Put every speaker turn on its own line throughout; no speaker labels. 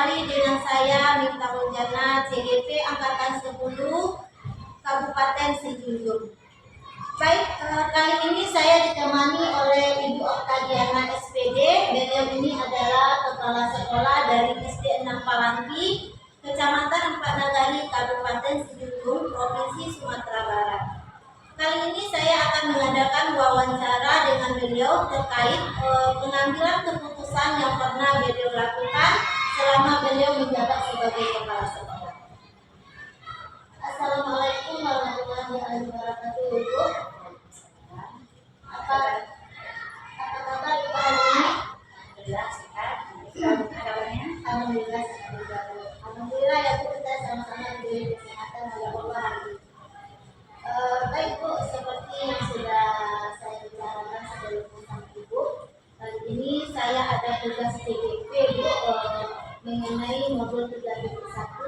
kembali dengan saya Miftahul Jannah, CGP Angkatan 10 Kabupaten Sijunjung. Baik, kali ini saya ditemani oleh Ibu Oktadiana SPD. Beliau ini adalah kepala sekolah dari SD 6 Palangki, Kecamatan Empat Nagari, Kabupaten Sijunjung, Provinsi Sumatera Barat. Kali ini saya akan mengadakan wawancara dengan beliau terkait pengambilan keputusan yang pernah beliau lakukan selama beliau menjabat sebagai kepala sekolah. Assalamualaikum warahmatullahi wabarakatuh, Ibu. Apa kabar Ibu hari ini?
Alhamdulillah sehat. Kabarnya?
Alhamdulillah sehat juga. Alhamdulillah ya Bu, kita sama-sama diberi kesehatan oleh Allah hari ini. Baik Bu, seperti yang sudah saya bicarakan sebelumnya sama Ibu, kali ini saya ada tugas TGP Bu, mengenai modul 3.1,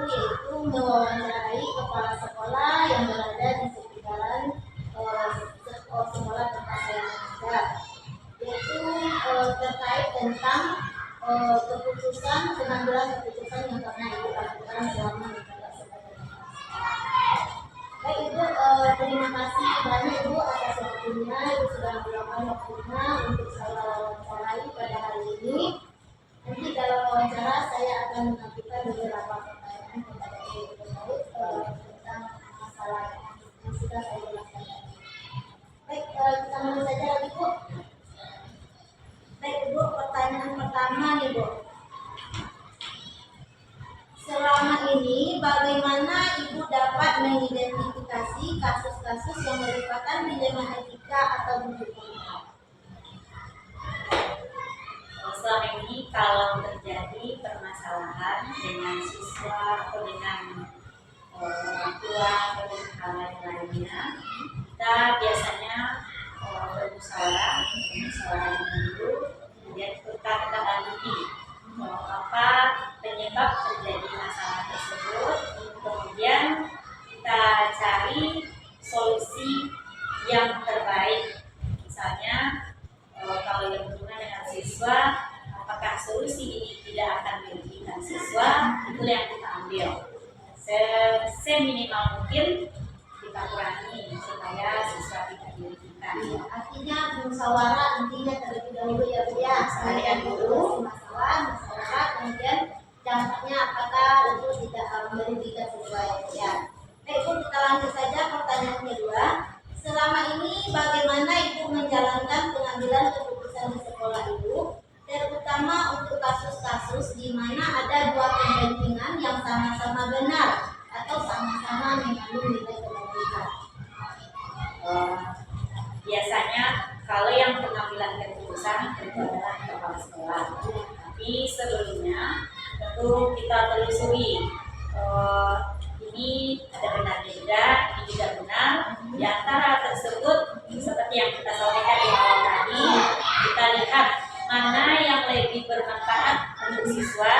yaitu mewawancarai kepala sekolah yang berada di sekitaran sekolah tempat saya mengajar, yaitu terkait tentang pengambilan keputusan yang pernah Ibu lakukan selama menjabat sebagai kepala sekolah. Baik Ibu, terima kasih banyak Ibu atas waktunya. Ibu sudah meluangkan waktunya untuk saya wawancarai pada hari ini. Nanti dalam wawancara saya akan mengajukan beberapa pertanyaan kepada Ibu terkait tentang masalah yang sudah saya jelaskan tadi. Baik, kita mulai saja lagi Bu. Baik Ibu, pertanyaan pertama nih Bu. Selama ini, bagaimana Ibu dapat mengidentifikasi kasus-kasus yang merupakan dilema etika atau moral?
Selama ini kalau terjadi permasalahan dengan siswa atau dengan orang tua atau dengan hal lainnya, kita biasanya bermusyawarah dulu, kemudian kita lanjuti apa penyebab terjadi masalah tersebut, kemudian kita cari solusi yang terbaik. Misalnya kalau yang berhubungan dengan siswa, apakah solusi ini tidak akan merugikan siswa, itu yang kita ambil. Seminimal mungkin kita kurangi supaya siswa tidak dirugikan.
Artinya musyawarah intinya terlebih dahulu ya Bu ya. Saya dulu masalah, kemudian dampaknya apakah itu tidak merugikan siswa ya. Baik Bu, kita lanjut saja pertanyaan kedua. Selama ini bagaimana Ibu menjalankan pengambilan keputusan di sekolah Ibu, terutama untuk kasus-kasus di mana ada dua kepentingan yang sama-sama benar atau sama-sama mengandung nilai kebaikan?
Biasanya kalau yang pengambilan keputusan itu adalah kepala sekolah. Tapi sebelumnya tentu kita telusuri ini ada benarnya juga, ini juga benar. Di antara tersebut seperti yang kita sampaikan di awal tadi, kita lihat mana yang lebih bermanfaat untuk siswa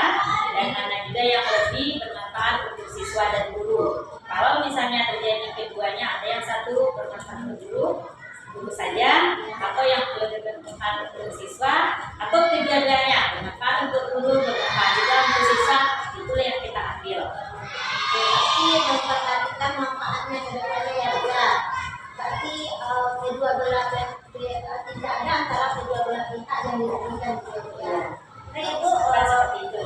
dan mana juga yang lebih bermanfaat untuk siswa dan guru. Kalau misalnya terjadi keduanya, ada yang satu bermanfaat untuk guru saja, atau yang lebih bermanfaat untuk siswa, atau keduanya bermanfaat untuk guru, bermanfaat juga untuk siswa, itulah yang kita ambil.
Berarti memperhatikan manfaatnya ke depannya ya Bu ya. Berarti kedua belah tidak ada antara kedua belah pihak yang dirugikan Bu ya. Nah Ibu,
Seperti itu.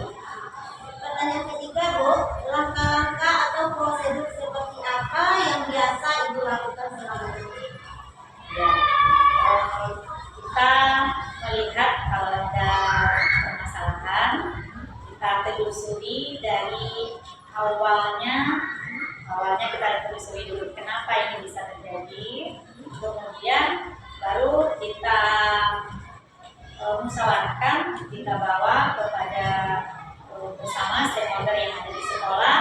pertanyaan ketiga Bu, langkah-langkah atau prosedur seperti apa yang biasa Ibu lakukan selama ini?
Ya, kita melihat kalau ada permasalahan, kita telusuri dari awalnya kita telusuri dulu kenapa ini bisa terjadi, kemudian baru kita musyawarahkan, kita bawa kepada bersama stakeholder yang ada di sekolah,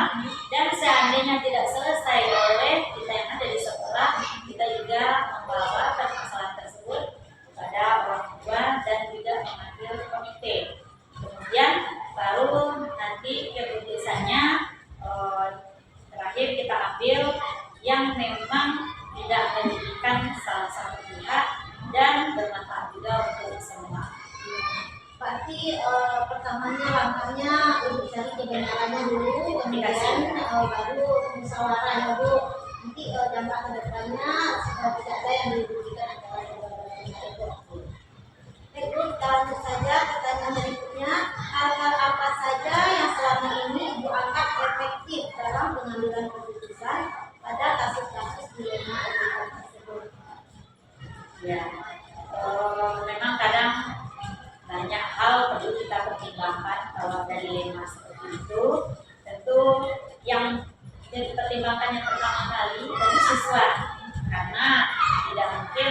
dan seandainya tidak selesai oleh kita yang ada di sekolah, kita juga membawa permasalahan tersebut kepada orang tua dan juga memanggil komite. Kemudian baru nanti keputusannya terakhir kita ambil yang memang tidak merugikan salah satu pihak dan bermanfaat juga untuk semua.
Berarti pertama pertamanya langkahnya untuk cari kebenarannya dulu, kemudian baru musyawarah ya Bu. Nanti dampak kedepannya tidak ada yang dirugikan antara kedua-duanya itu. Baik Bu, kita lanjut saja pertanyaan berikutnya. Hal-hal apa saja yang selama ini Ibu anggap efektif dalam pengambilan keputusan pada kasus-kasus dilema etika tersebut?
Ya, memang kadang banyak hal perlu kita pertimbangkan kalau ada dilema seperti itu. Tentu yang jadi pertimbangan yang pertama kali tentu siswa, karena tidak mungkin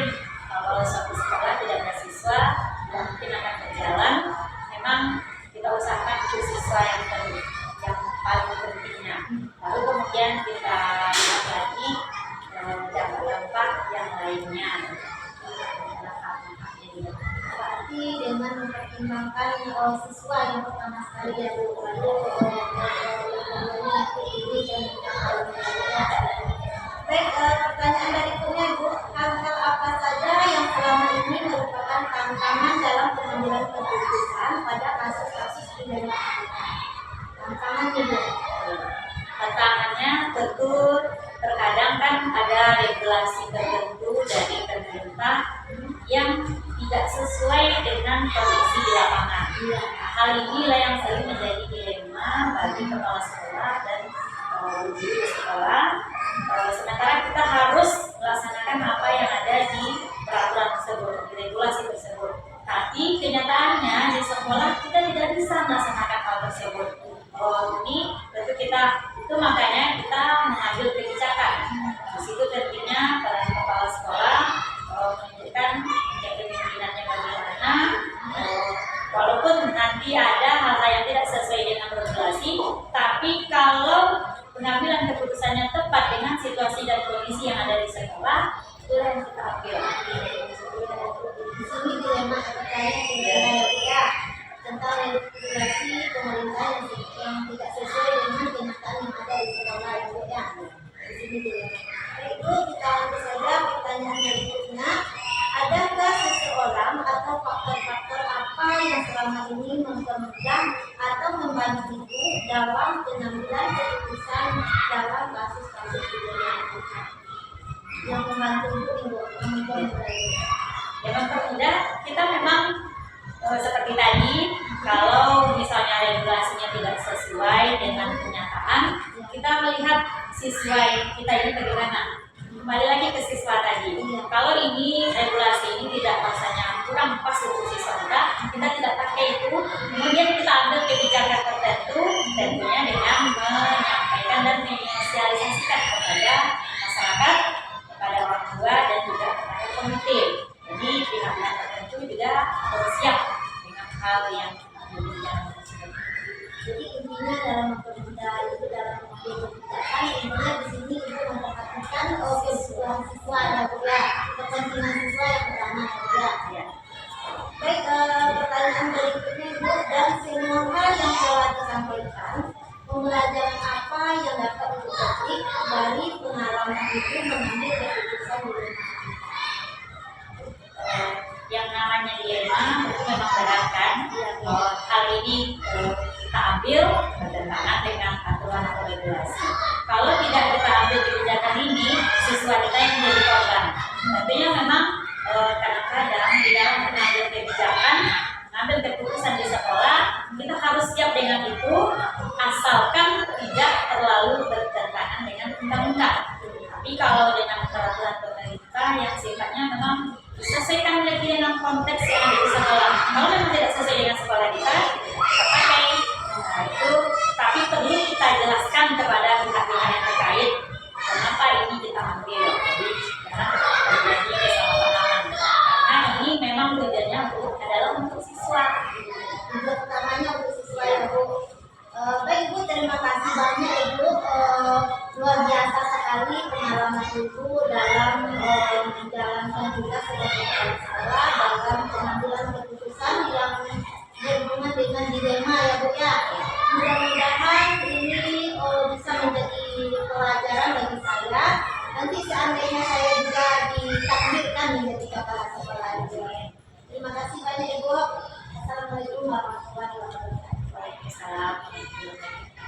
kalau suatu sekolah tidak ada siswa, tidak mungkin akan berjalan. Memang kita usahakan untuk siswa yang paling pentingnya. Lalu kemudian kita lihat lagi dampak-dampak yang lainnya.
Berarti dengan mempertimbangkan siswa yang pertama sekali ya Bu, lalu ini dan baik, pertanyaan berikutnya Bu, hal-hal apa saja yang selama ini merupakan tantangan dalam pengambilan keputusan pada kasus-kasus pidana etika? Tantangannya Bu?
Tantangannya tentu terkadang kan ada regulasi tertentu dari pemerintah yang tidak sesuai dengan kondisi di lapangan. Hal inilah yang sering menjadi dilema bagi kepala sekolah dan guru sekolah. Sementara kita harus melaksanakan apa yang ada di peraturan tersebut, di regulasi tersebut. Tapi kenyataannya di sekolah kita tidak bisa melaksanakan hal tersebut. Ini tentu itu makanya kita mengambil kebijakan. Di situ tentunya para kepala sekolah menunjukkan kepemimpinannya bagaimana. Walaupun nanti ada hal-hal yang tidak sesuai dengan regulasi, tapi kalau pengambilan keputusannya tepat dengan situasi dan kondisi yang ada di sekolah, itulah yang kita ambil.
Di sini dilema terkait ya tentang regulasi pemerintah yang tidak sesuai dengan kenyataan yang ada di sekolah ya. Di sini dilema. Baik Bu, kita lanjut saja pertanyaan berikutnya. Adakah seseorang atau faktor-faktor apa yang selama ini mempermudah atau membantu Ibu dalam pengambilan keputusan dalam kasus-kasus pidana etika? Yang membantu Ibu,
Yang mempermudah kita memang seperti tadi, kalau misalnya regulasinya tidak sesuai dengan kenyataan, kita melihat siswa kita ini bagaimana. Kembali lagi ke siswa tadi. Kalau ini regulasi ini tidak rasanya kurang pas untuk siswa kita tidak pakai itu. Kemudian kita ambil kebijakan tertentu, tentunya dengan menyampaikan dan menginisialisasikan kepada masyarakat, kepada orang tua dan juga kepada komite. Jadi pihak-pihak tertentu juga siap dengan hal yang demikian tersebut.
Jadi intinya dalam mempermudah itu dalam mengambil kebijakan, intinya di sini itu memperhatikan kebutuhan siswa ya Bu ya, kepentingan siswa yang pertama ya. Baik, pertanyaan berikutnya Bu, dari semua hal yang telah disampaikan, pembelajaran apa yang dapat dipetik dari pengalaman Ibu mengambil keputusan di
Yang namanya dilema itu memang berat kan. Hal ini kita ambil bertentangan dengan aturan atau regulasi. Kalau tidak kita ambil kebijakan ini, siswa kita yang menjadi korban. Tentunya memang kadang-kadang di dalam mengambil kebijakan, mengambil keputusan di sekolah, kita harus siap dengan itu, asalkan tidak terlalu bertentangan dengan undang-undang. Tapi kalau dengan peraturan pemerintah yang sifatnya memang disesuaikan lagi dengan konteks yang ada di sekolah. Kalau memang tidak sesuai dengan sekolah kita pakai. Nah, itu tapi perlu kita jelaskan kepada pihak-pihak yang terkait kenapa ini kita ambil. Jadi jangan terjadi kesalahpahaman. Karena ini memang tujuannya adalah untuk siswa.
Tujuan utamanya untuk siswa ya Bu. Baik Bu, terima kasih banyak Ibu. Luar biasa sekali pengalaman Ibu dalam menjalankan juga sebagai kepala sekolah dalam pengambilan keputusan yang berhubungan dengan dilema ya Bu ya. Mudah-mudahan ini bisa menjadi pelajaran bagi saya. Nanti seandainya saya juga ditakdirkan menjadi kepala sekolah juga. Terima kasih banyak Ibu. Assalamualaikum warahmatullahi wabarakatuh.
sebelumnya.